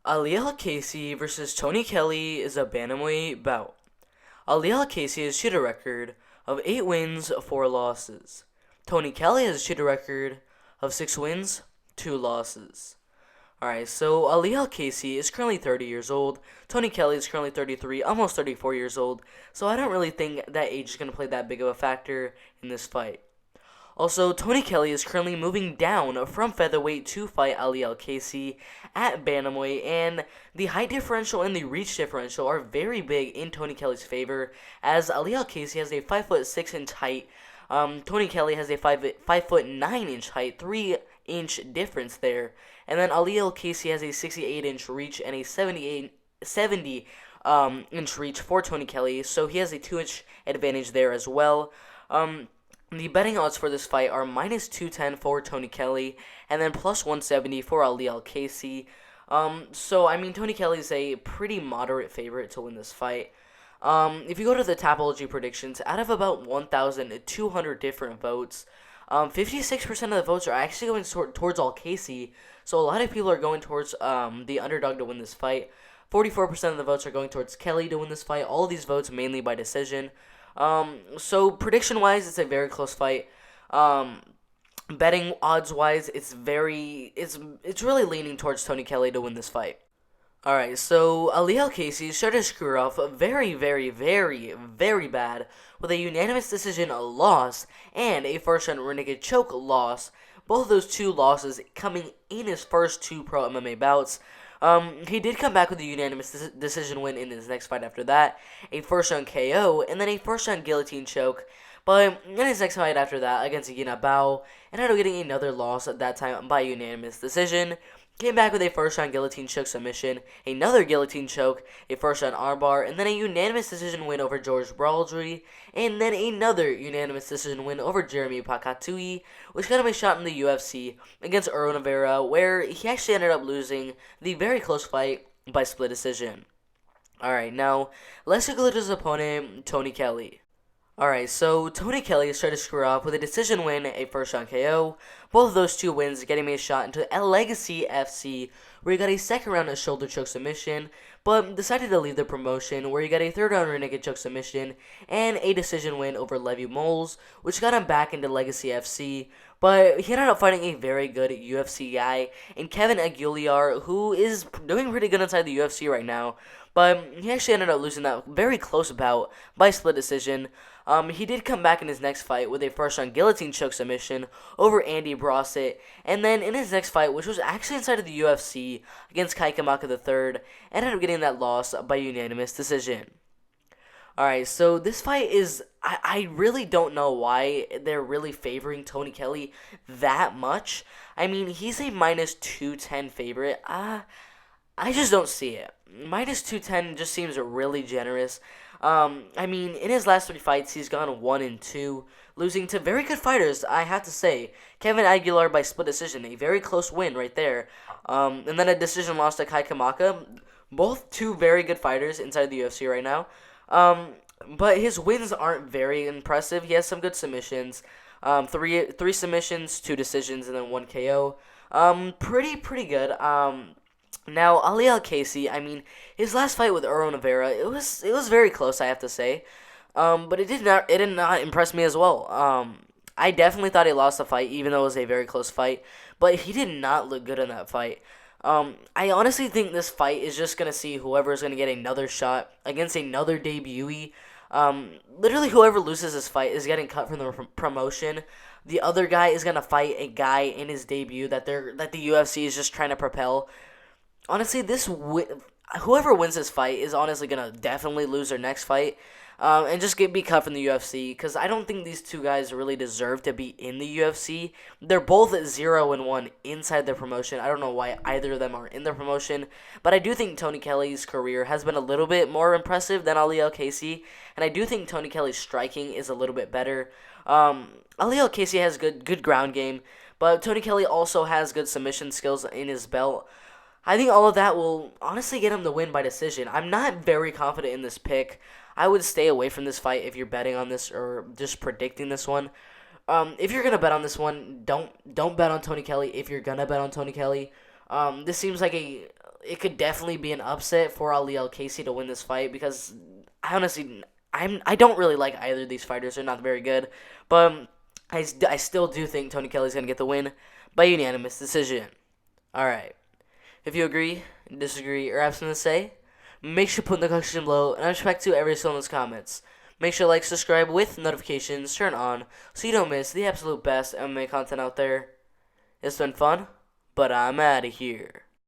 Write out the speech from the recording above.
AlQaisi versus Tony Kelley is a bantamweight bout. AlQaisi has shooter record of 8 wins, 4 losses. Tony Kelley has a shooter record of 6 wins, 2 losses. Alright, so AlQaisi is currently 30 years old. Tony Kelley is currently 33, almost 34 years old. So I don't really think that age is going to play that big of a factor in this fight. Also, Tony Kelley is currently moving down from featherweight to fight AlQaisi at bantamweight, and the height differential and the reach differential are very big in Tony Kelley's favor, as AlQaisi has a 5'6" height. Tony Kelley has a 5'9" height, 3-inch difference there, and then AlQaisi has a 68-inch reach and a 70 inch reach for Tony Kelley, so he has a 2-inch advantage there as well. The betting odds for this fight are minus 210 for Tony Kelley, and then plus 170 for AlQaisi. So, I mean, Tony Kelley is a pretty moderate favorite to win this fight. If you go to the Tapology predictions, out of about 1,200 different votes, 56% of the votes are actually going towards AlQaisi, so a lot of people are going towards the underdog to win this fight. 44% of the votes are going towards Kelley to win this fight, all of these votes mainly by decision. So prediction-wise, it's a very close fight. Betting odds-wise, it's really leaning towards Tony Kelley to win this fight. Alright, so AlQaisi started to screw off very, very, very, very bad with a unanimous decision loss and a first-round rear naked choke loss. Both of those two losses coming in his first 2 pro MMA bouts. He did come back with a unanimous decision win in his next fight after that, a first-round KO, and then a first-round guillotine choke. But in his next fight after that, against Yina Bao, ended up getting another loss at that time by unanimous decision. Came back with a first-round guillotine choke submission, another guillotine choke, a first-round armbar, and then a unanimous decision win over George Baldry, and then another unanimous decision win over Jeremy Pakatui, which got him a shot in the UFC against Erwin Rivera, where he actually ended up losing the very close fight by split decision. Alright, now, let's take a look at his opponent, Tony Kelley. Alright, so Tony Kelley started to screw up with a decision win, a first-round KO. Both of those 2 wins getting me a shot into AlQaisi FC, where he got a second-round shoulder choke submission, but decided to leave the promotion, where he got a third-round rear naked choke submission and a decision win over Levy Moles, which got him back into Legacy FC. But he ended up fighting a very good UFC guy in Kevin Aguilar, who is doing pretty good inside the UFC right now. But he actually ended up losing that very close bout by split decision. He did come back in his next fight with a first-round guillotine choke submission over Andy Brossett. And then in his next fight, which was actually inside of the UFC against Kai Kamaka III, ended up getting that loss by unanimous decision. Alright, so this fight is... I really don't know why they're really favoring Tony Kelley that much. I mean, he's a minus 210 favorite. I just don't see it. Minus 210 just seems really generous. I mean, in his last 3 fights, he's gone 1-2, losing to very good fighters, I have to say. Kevin Aguilar by split decision, a very close win right there. And then a decision loss to Kai Kamaka. Both 2 very good fighters inside the UFC right now. But his wins aren't very impressive. He has some good submissions. 3 submissions, 2 decisions, and then 1 KO. Pretty good. Now, AlQaisi, I mean, his last fight with Erwin Rivera, it was very close, I have to say. But it did not impress me as well. I definitely thought he lost the fight, even though it was a very close fight. But he did not look good in that fight. I honestly think this fight is just going to see whoever is going to get another shot against another debutee. Literally, whoever loses this fight is getting cut from the promotion. The other guy is going to fight a guy in his debut that the UFC is just trying to propel. Honestly, whoever wins this fight is honestly going to definitely lose their next fight and just be cut from the UFC, because I don't think these 2 guys really deserve to be in the UFC. They're both at 0-1 inside their promotion. I don't know why either of them are in the promotion, but I do think Tony Kelley's career has been a little bit more impressive than AlQaisi, and I do think Tony Kelley's striking is a little bit better. AlQaisi has good ground game, but Tony Kelley also has good submission skills in his belt. I think all of that will honestly get him the win by decision. I'm not very confident in this pick. I would stay away from this fight if you're betting on this or just predicting this one. If you're gonna bet on this one, don't bet on Tony Kelley. If you're gonna bet on Tony Kelley, this seems like it could definitely be an upset for Ali AlQaisi to win this fight because I honestly I don't really like either of these fighters. They're not very good, but I still do think Tony Kelley's gonna get the win by unanimous decision. All right. If you agree, disagree, or have something to say, make sure to put in the comment section below, and I respect to every single one of those comments. Make sure to like, subscribe with notifications turned on so you don't miss the absolute best MMA content out there. It's been fun, but I'm out of here.